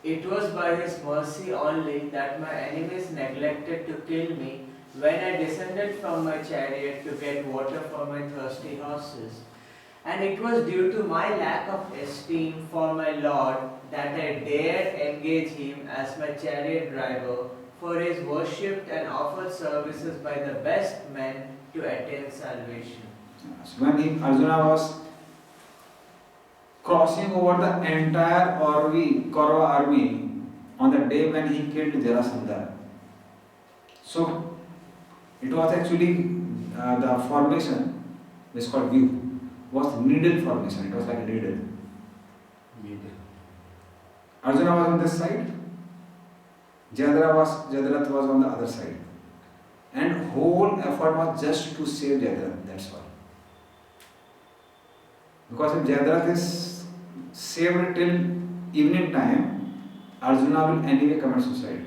It was by his mercy only that my enemies neglected to kill me when I descended from my chariot to get water for my thirsty horses. And it was due to my lack of esteem for my Lord that I dared engage him as my chariot driver, for he is worshipped and offered services by the best men to attain salvation. So when Arjuna was crossing over the entire Kaurava army on the day when he killed Jarasandha. So it was actually the formation, which is called view, was needle formation. It was like a needle. Arjuna was on this side, Jayadratha was on the other side. And whole effort was just to save Jayadratha, that's all. Because if Jayadratha is saved till evening time, Arjuna will anyway commit suicide.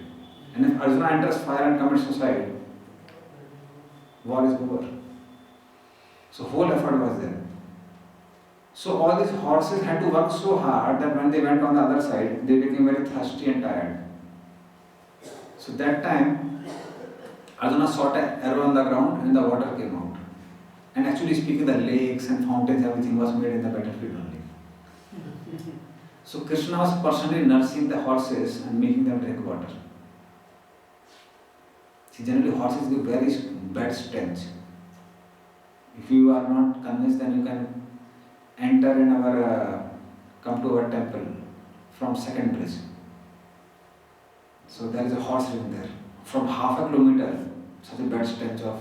And if Arjuna enters fire and commits suicide, war is over. So whole effort was there. So all these horses had to work so hard that when they went on the other side, they became very thirsty and tired. So that time, Arjuna shot an arrow on the ground and the water came out. And actually speaking, the lakes and fountains, everything was made in the battlefield only. So Krishna was personally nursing the horses and making them drink water. See, generally horses give very bad stench. If you are not convinced, then you can enter in come to our temple from second bridge. So there is a horse ring there. From half a kilometer, such a bad stench of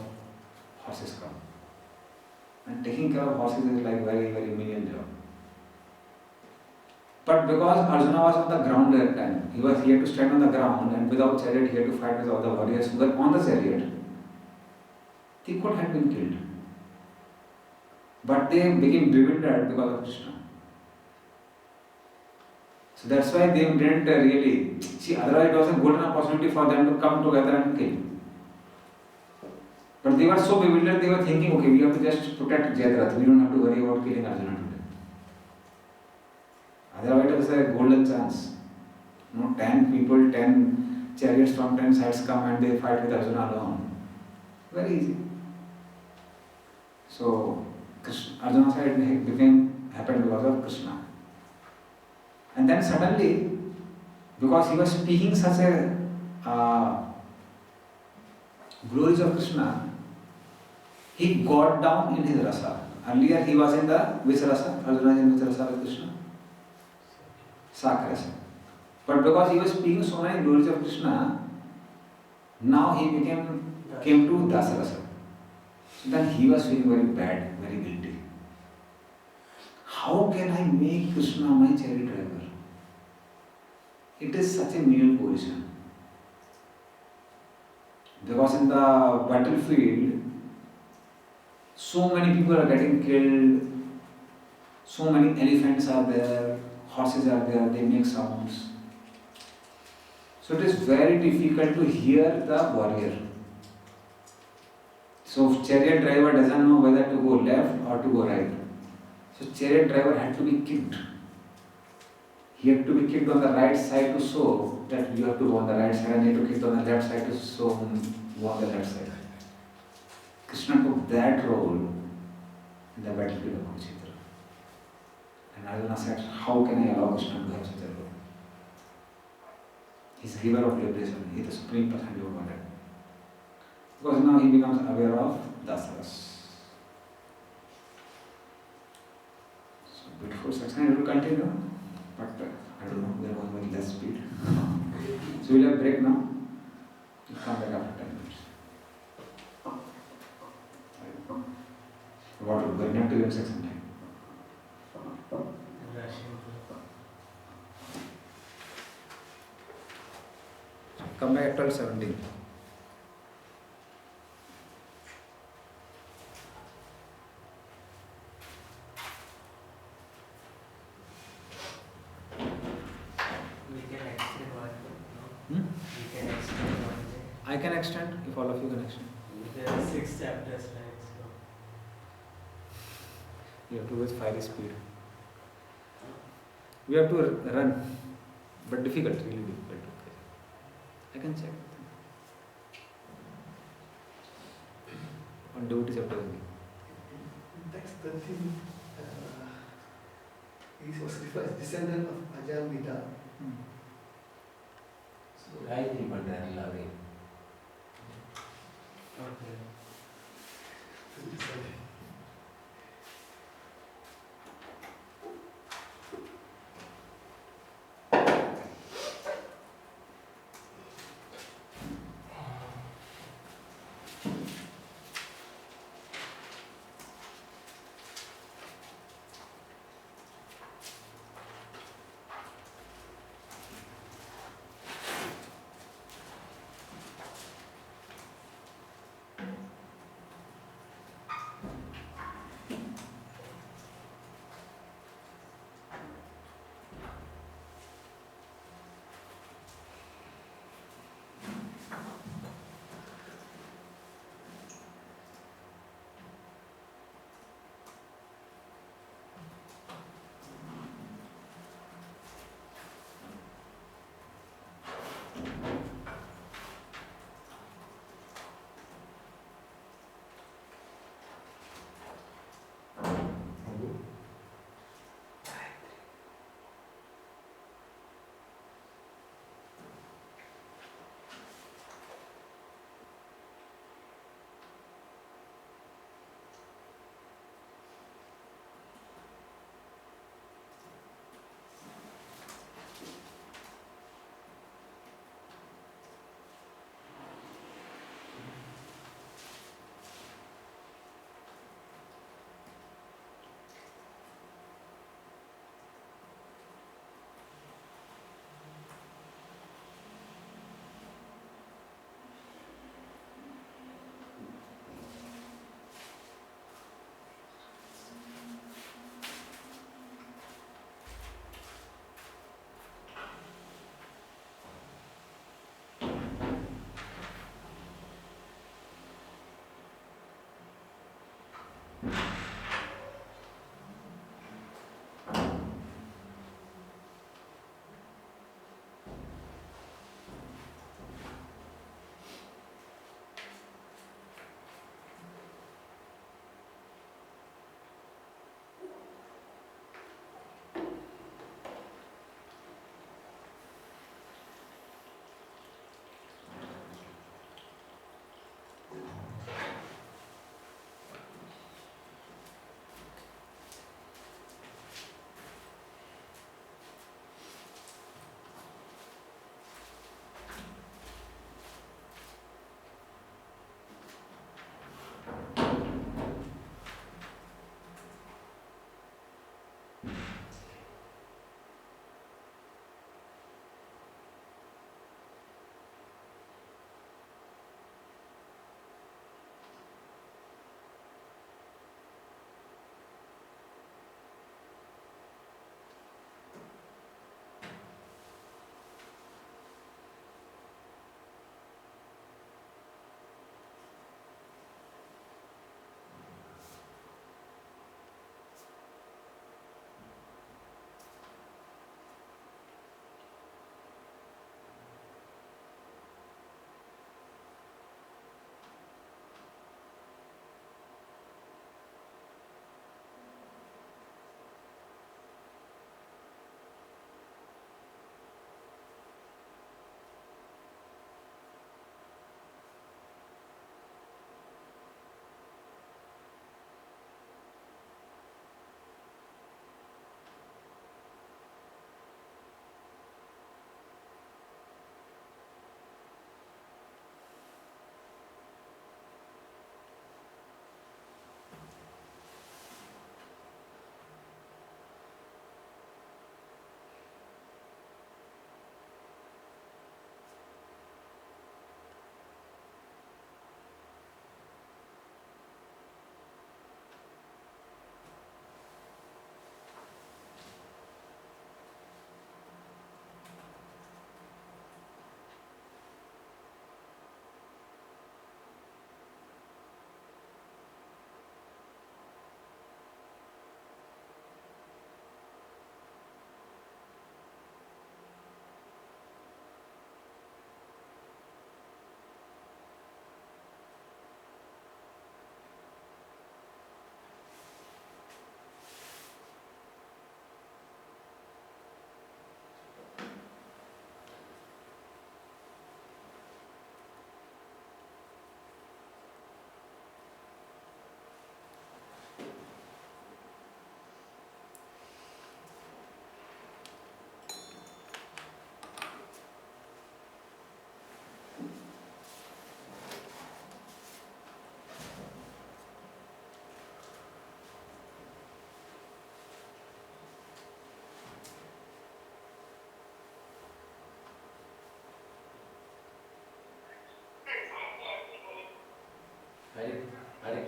horses come. And taking care of horses is like very, very menial job. But because Arjuna was on the ground that time, he had to stand on the ground and without chariot he had to fight with all the warriors who were on the chariot. They could have been killed. But they became bewildered because of Krishna. So that's why they didn't really see, otherwise it was a golden opportunity for them to come together and kill. But they were so bewildered, they were thinking, okay, we have to just protect Jayadratha, we don't have to worry about killing Arjuna today. Otherwise it was a golden chance. 10 people, 10 chariots from 10 sides come and they fight with Arjuna alone. Very easy. So Arjuna's side happened because of Krishna. And then suddenly, because he was speaking such a glories of Krishna, he got down in his rasa. Earlier he was in the which rasa? Arjuna is in which rasa with Krishna? Sakya rasa. But because he was speaking so many glories of Krishna, now he came to Dasa rasa. So then he was feeling very bad, very guilty. How can I make Krishna my chariot driver? It is such a menial position. Because in the battlefield, so many people are getting killed, so many elephants are there, horses are there, they make sounds. So it is very difficult to hear the warrior. So chariot driver doesn't know whether to go left or to go right. So chariot driver had to be kicked. He had to be kicked on the right side to show that you have to go on the right side, and he had to kick on the left side to show go on the left side. Krishna took that role in the battlefield of Kurukshetra. And Arjuna said, how can I allow Krishna to have such a role? He is the giver of liberation, he is the supreme personality of Godhead. Because now he becomes aware of dasaras. So beautiful section, it will continue, but I don't know, there was very less speed. So we'll have a break now. We'll come back after 10 minutes. What will going to give section time? Come back at 12:17. I can extend if all of you can extend. There are 6 chapters, right? So. You have to with fire speed. We have to run. but difficult, really difficult. I can check. On devotee chapter only. That's the thing. He was referred as descendant of Ajamita. So, Gayatri Mantra loving. Okay.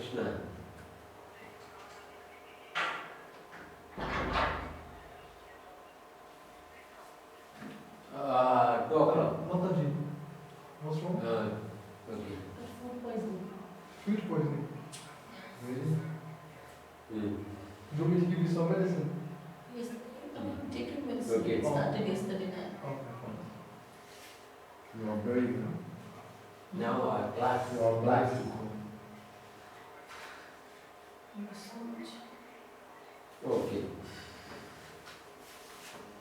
Krishna. 2 o'clock. Mataji, what's wrong? Okay. Food poisoning. Food poisoning. Really? Hmm. You want me to give you some medicine? Yes, I'm taking medicine. Okay. It started yesterday night. Okay, fine. You are very good. Now I class. You are Class. very good. Thank you so much. Okay.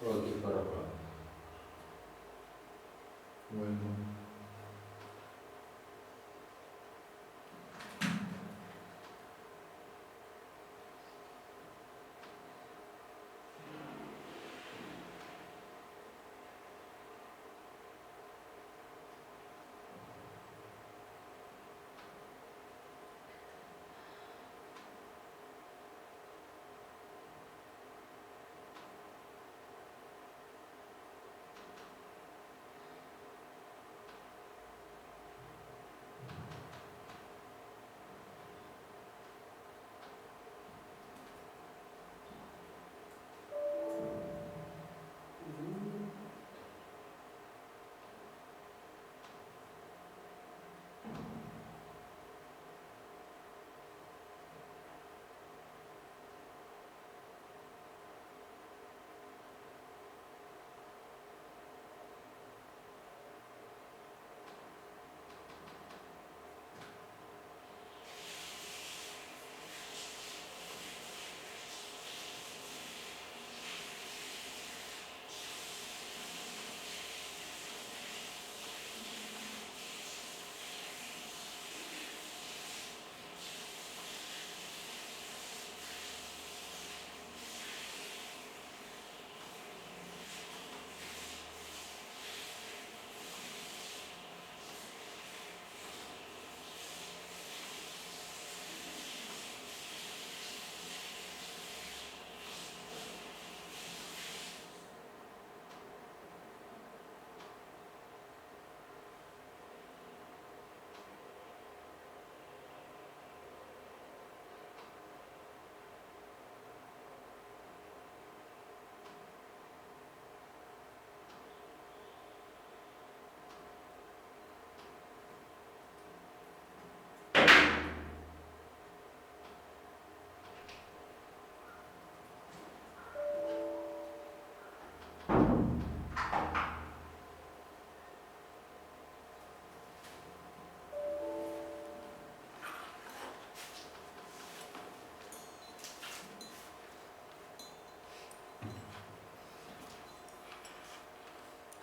Okay, 4 o'clock. Well done.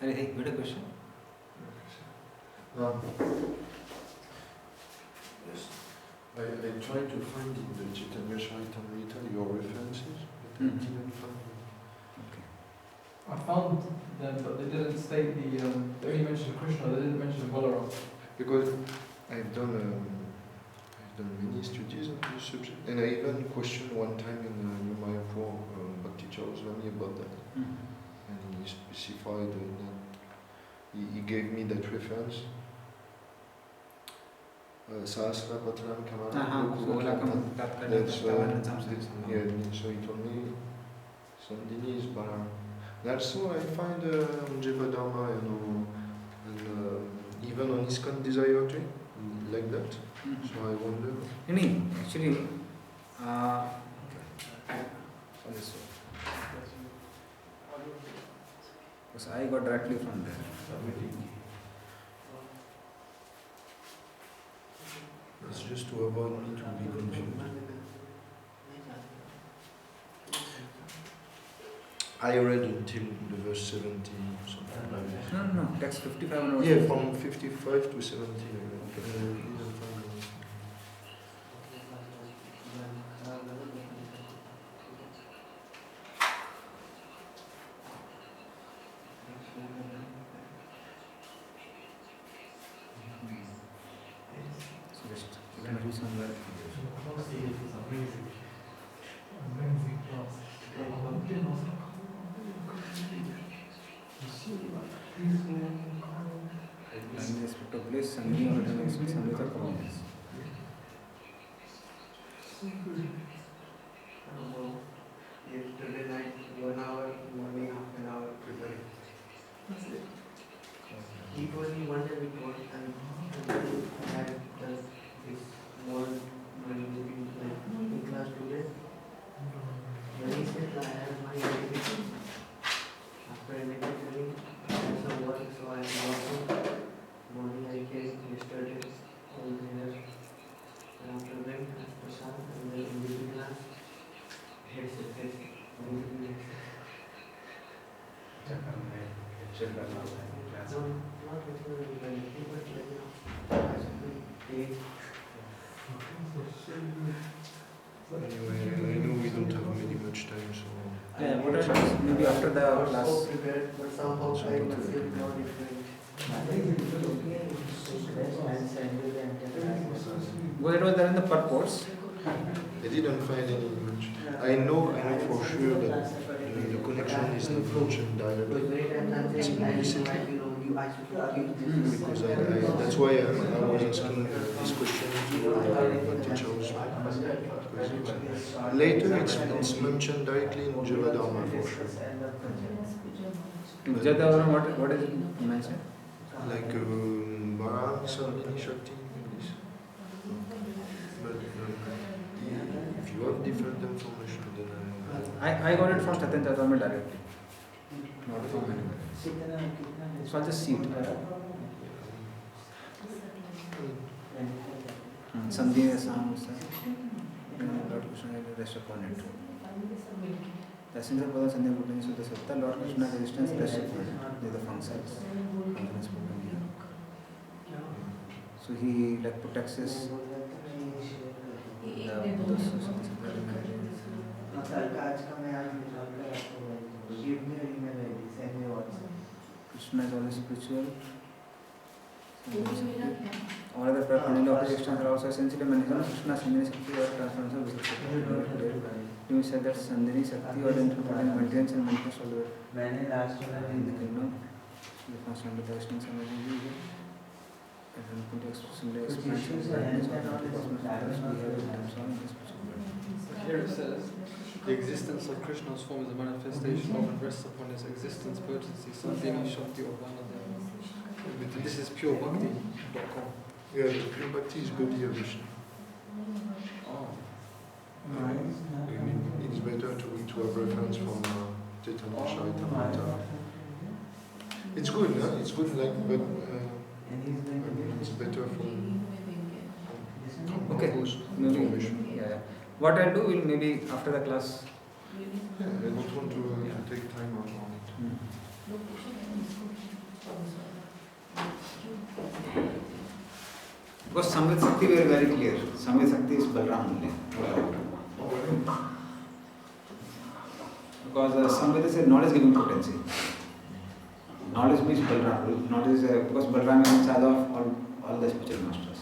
Hey, good question. Yes. I tried to find in the Chaitanya Charitamrita your references, but I Mhm. didn't find them. I found them, but they didn't state they only mentioned Krishna, they didn't mention Balaram. Because I've done many studies on this subject, and I even questioned one time in New Mayapur Bhakti Charoswami about that, and he specified that he gave me that reference. Sahasra Patram Kamala. That's yeah. So he told me Sandini is Balaram. And also I find on Jivadharma, and even on ISKCON Desire Tree, like that. So I wonder. Actually, because I got directly from there. It's just to avoid me to be confused. I read until the verse 17 or something like that. No, text 55 and Yeah, from 55 to 70. I read, but I didn't find anything. So just you can read somewhere. Amazing. Amazing class. And the aspect of bliss and new organizations and other communities. Yesterday night, 1 hour, morning half an hour preparing. He told me one day before, and I had done this small meeting in class today. When he said I have my education, after education, I have some work, so I am working. Morning I came yesterday, all there. And after that, after sun, and then in the class, headset. No, not necessarily anything, but I should take. Anyway, I know we don't have many much time, so Yeah, what else? Maybe after the I was class. so prepared, but somehow I must feel not different. And send you the entire Well, it was there in the purports. I didn't find any much. I know for sure that the connection is not mentioned directly. Because many times I'm It's saying, I implicit. like, I should teach this. Because that's why I was asking this question to teacher also. Later it's mentioned directly in Java Dharma for sure. Vijayadevara, what is it mentioned? Like Bharam, Sandhini, Shakti, this. But if you have different information, then I got it from Satyam Chaturma directly. Not from anywhere. So I'll just see it. Sandhya Sam, Lord Krishna rest upon it. The essence of Buddha Sandhya Buddha is the Satta, Lord Krishna's existence rest upon it. They are the functions. So he like protects his Krishna is always spiritual. All other paraphernalia of his existence are also essentially manifested. Krishna, Sandhini, Shakti or transformation of Vishnu. You said that Sandhini, Shakti or interpreting maintenance and manifest all the way in the kingdom. The first under the existence of energy. And then put expression the expansion of brightness of the cosmos we have in terms of this particular. Here it says, the existence of Krishna's form is a manifestation of and rests upon his existence, potency, Sandhini, Shakti or Vanadeva. This is pure bhakti.com. yeah, the pure bhakti is Gaudiya Vishnu. Oh. It's better to have reference from Chaitanya Charitamrita. It's good, no? It's good, like, but it's better from Okay, maybe. information. Yeah. What I'll do will maybe after the class. Yeah, I don't want to take time on it. Because Samvit Shakti we are very clear. Samvit Shakti is Balram only. Because Samvit is a knowledge giving potency. Knowledge means Balram. Knowledge is because Balram is in charge of all the spiritual masters.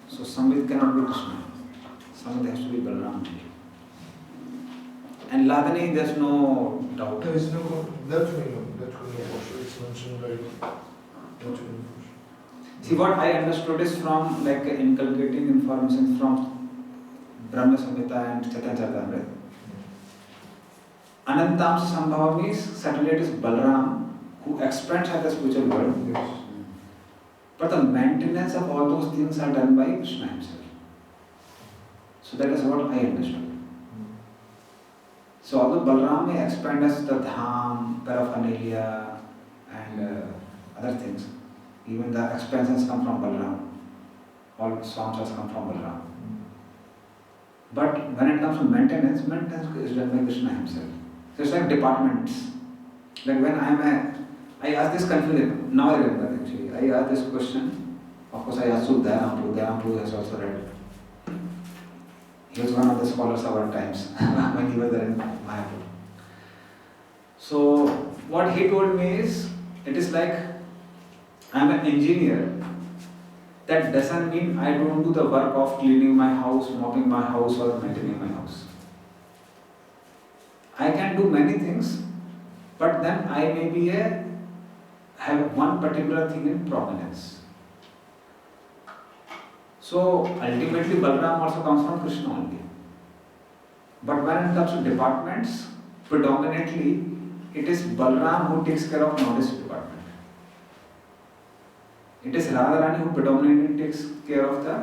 So Samvit cannot be Krishna. Samvit has to be Balram only. And Ladani, there's no doubt. There is no, that we know for sure. It's mentioned by that we know for sure. See, what I understood is from like inculcating information from Brahma Samhita and Chaitanya Charitamrita. Anantam Sambhava means satellite is Balram who expands at the spiritual world. Yes. But the maintenance of all those things are done by Krishna himself. So that is what I understood. So although Balram may expand as the dham, paraphernalia and other things, even the expansions come from Balram. All samsas come from Balram. But when it comes to maintenance, maintenance is done by Krishna himself. So it's like departments. Like when I asked this confusion, now I remember actually, I asked this question. Of course I asked Dayampur has also read. He was one of the scholars of our times when he was there in Mayapur. So what he told me is, it is like I am an engineer. That doesn't mean I don't do the work of cleaning my house, mopping my house or maintaining my house. I can do many things, but then I may be have one particular thing in prominence. So ultimately Balaram also comes from Krishna only. But when it comes to departments, predominantly it is Balaram who takes care of knowledge department. It is Radharani who predominantly takes care of the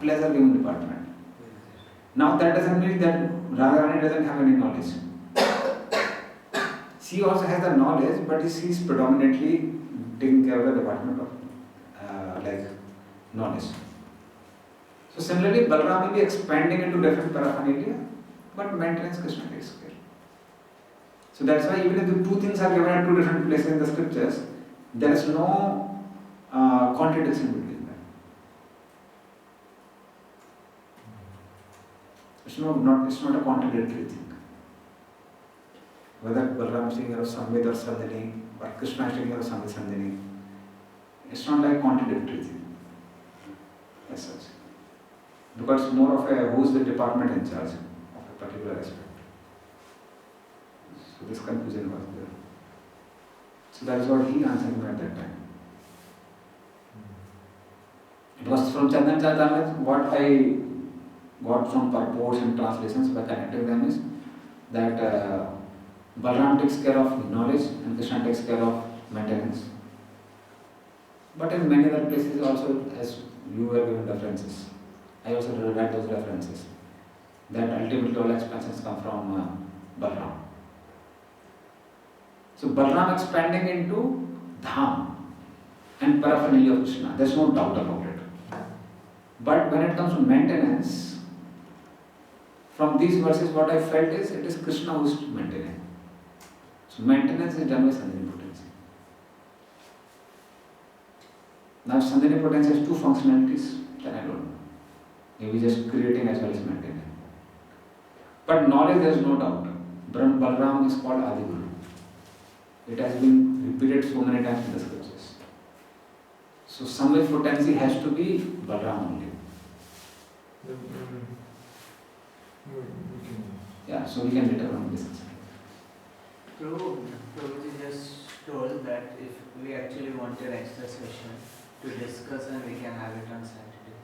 pleasure giving department. Now that doesn't mean that Radharani doesn't have any knowledge. She also has the knowledge, but she is predominantly taking care of the department of knowledge. So similarly, Balaram will be expanding into different paraphernalia, but maintenance Krishna takes care. So that's why even if the two things are given at two different places in the scriptures, there is no contradiction between them. It's not a contradictory thing. Whether Balaram is taking care of Samved or Sandhini, or Krishna is taking care of Samved Sandhini, it's not like contradictory thing as such. Because it's more of a who is the department in charge of a particular aspect. So this confusion was there. So that is what he answered me at that time. It was from Chandan Charitamrita, what I got from purports and translations by connecting them is that Balaram takes care of knowledge and Krishna takes care of maintenance. But in many other places also, as you were given references, I also read those references, that ultimately all expansions come from Balaram. So Balaram expanding into Dham and paraphernalia of Krishna, there's no doubt about it. But when it comes to maintenance, from these verses what I felt is, it is Krishna who is maintaining. So maintenance is done by Sandhini potency. Now if Sandhini potency has two functionalities, then I don't know. Maybe just creating as well as maintaining. But knowledge, there is no doubt. Balaram is called Adi Guru. It has been repeated so many times in the scriptures. So Samved potency has to be Balaram only. Yeah, so we can determine this. Prabhuji just told that if we actually want an extra session to discuss, and we can have it on Saturday.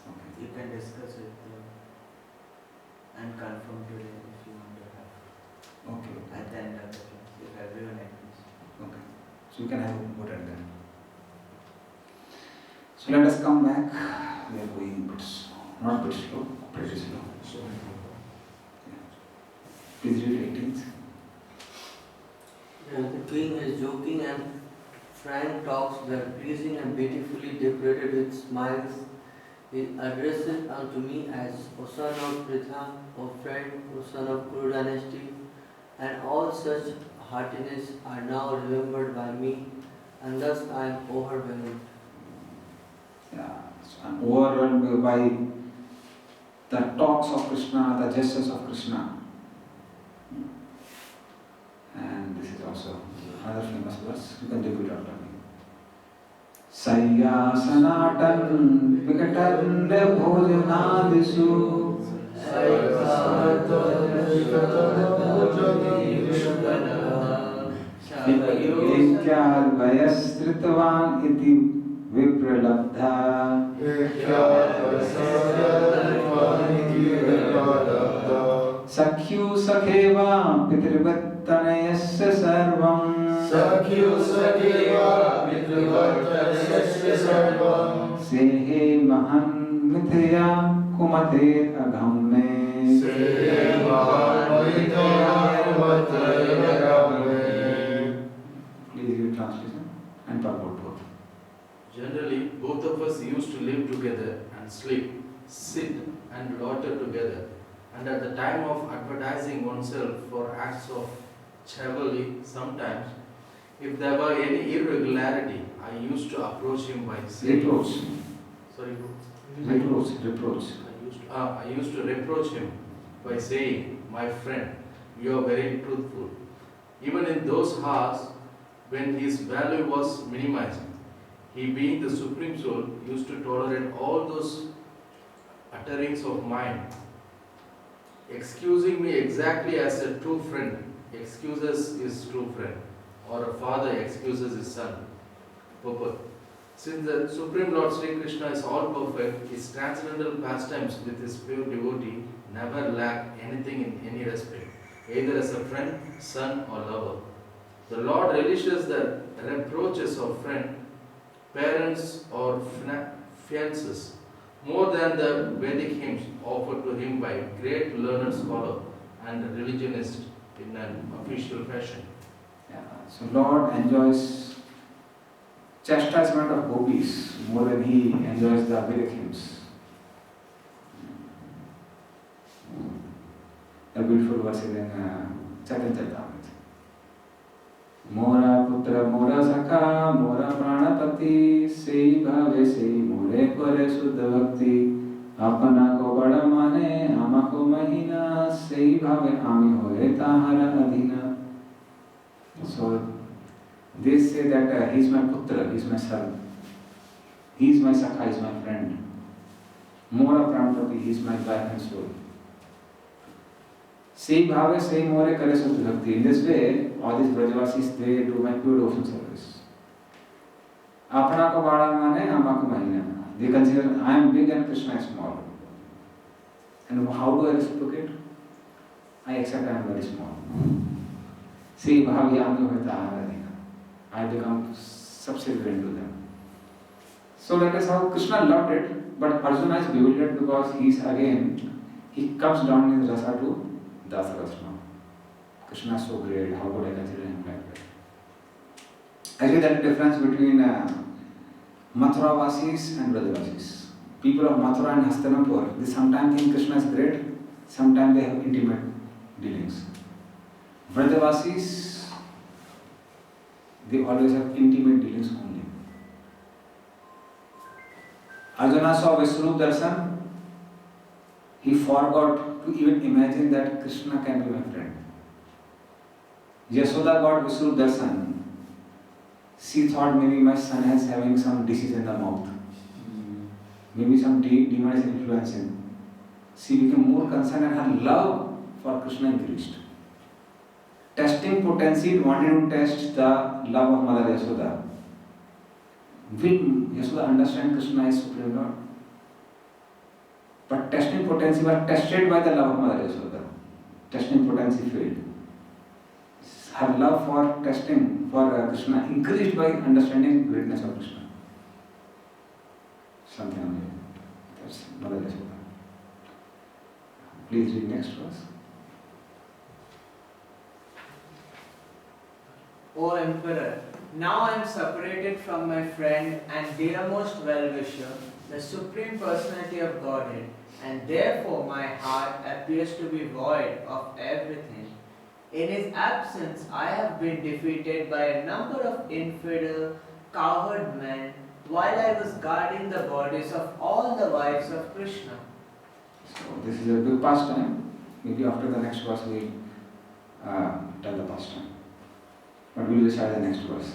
Okay. You can discuss it and confirm today if you want to have Okay. at the end of the class, if everyone agrees. Okay. So you can have it put at then. So let us come back. We are going not bit slow, pretty slow. Please read 18th. The king is joking and frank talks were pleasing and beautifully decorated with smiles. He addresses unto me as O son of Pritha, O friend, O son of Kuru dynasty, and all such heartiness are now remembered by me, and thus I am overwhelmed. Yeah, so I'm overwhelmed by the talks of Krishna, the gestures of Krishna. And this is also another famous verse. You can repeat after me. Sayyasanatan vikatan bhojanadisu Vikyad vayastritvan iti vipralabdha Sakhyu sakheva pitrivattanayasya sarvam Sehe mahan mithya kumate aghamme Please give translation and purport both. Generally, both of us used to live together and sleep, sit and loiter together. And at the time of advertising oneself for acts of chivalry, sometimes, if there were any irregularity, I used to approach him by saying, Reproach. Sorry, Reproach. I used to reproach him by saying, my friend, you are very truthful. Even in those hours when his value was minimized, he being the Supreme Soul used to tolerate all those utterings of mine, excusing me exactly as a true friend excuses his true friend, or a father excuses his son. Purport. Since the Supreme Lord Sri Krishna is all perfect, his transcendental pastimes with his pure devotee never lack anything in any respect, either as a friend, son, or lover. The Lord relishes the reproaches of friend, parents, or fiancés more than the Vedic hymns offered to him by great learned scholar and religionist in an official fashion. Yeah. So Lord enjoys chastisement of gopis more than he enjoys the Vedic hymns. A beautiful verse in Chaitanya Charitamrita. Mora putra mora sakha mora pranapati sei bhave sei more kore suddha bhakti apana ko bada mane amako mahina sei bhave ami hoye tahara adhina. So they say that he is my putra, he is my son, he is my sakha, he is my friend. Mora pranapati, he is my life and soul. Sei bhave sei more kare suddha bhakti. In this way, all these Brajavasis, they do my pure devotional service. Apana ko bada mane amako mahina. They consider I am big and Krishna is small. And how do I reciprocate? I accept I am very small. Sei bhave ami hoye tahara adhina. I become subservient to them. So that is how Krishna loved it, but Arjuna is bewildered because he comes down in rasa to Dasa Krishna. Krishna is so great, how could I consider him like that? Actually, that is the difference between Mathura Vasis and Brajavasis. People of Mathura and Hastinapur, they sometimes think Krishna is great, sometimes they have intimate dealings. Brajavasis, they always have intimate dealings only. Arjuna saw Vishnu Darshan, he forgot to even imagine that Krishna can be my friend. Yasoda got Vishnu Darshan. She thought maybe my son is having some disease in the mouth. Maybe some demon is influencing. She became more concerned and her love for Krishna increased. Testing potency, wanted to test the love of Mother Yasoda. Will Yasoda understand Krishna is Supreme Lord? But testing potency was tested by the love of Mother Yasoda. Testing potency failed. Her love for testing for Krishna increased by understanding the greatness of Krishna. Something like that. That's Mother Yasoda. Please read next verse. O Emperor, now I am separated from my friend and dearmost well-wisher, the Supreme Personality of Godhead, and therefore my heart appears to be void of everything. In his absence, I have been defeated by a number of infidel, cowherd men while I was guarding the bodies of all the wives of Krishna. So this is a big pastime. Maybe after the next verse we will tell the pastime. But we will decide the next verse.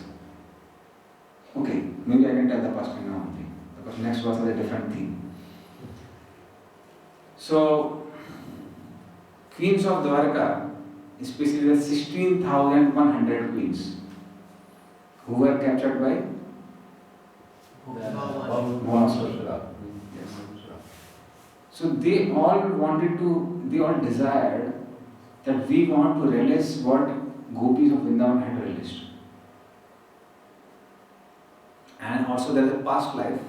Okay, maybe I can tell the pastime now only, because next verse has a different theme. So, queens of Dwarka, especially the 16,100 queens, who were captured by Bhavasura. Yes. So they all desired that we want to relish what gopis of Vrindavan had relished. And also there is a past life